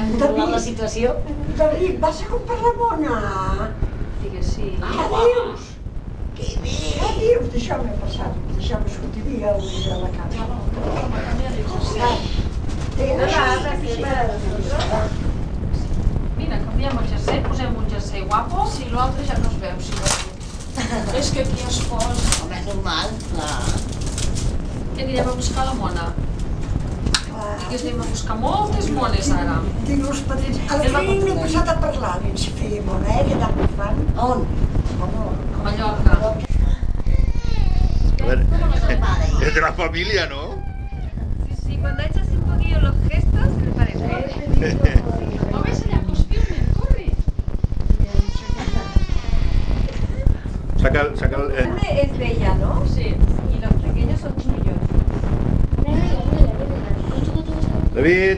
controlar la situació. David, vas a comprar la mona? Digues sí. Què dius? Què dius? Deixeu-me passar, deixeu-me sortir a la casa. Mira, canviem el jersei, posem un jersei guapo. Si l'altre ja no es veu, si no. És que aquí es posa. Home, és normal, clar. Que anirem a buscar la mona. Digues, anem a buscar moltes mones ara. Tinc els padrins. A la feina n'he passat a parlar, si feia mona, que allà per fan. On? A Mallorca. A ver, es de la familia, ¿no? Sí, cuando echas un poquillo los gestos, me parece. Home, allà, pues filmen, corre. Saca el... Grande es de ella, ¿no? Sí. Y los pequeños son tuyos. David.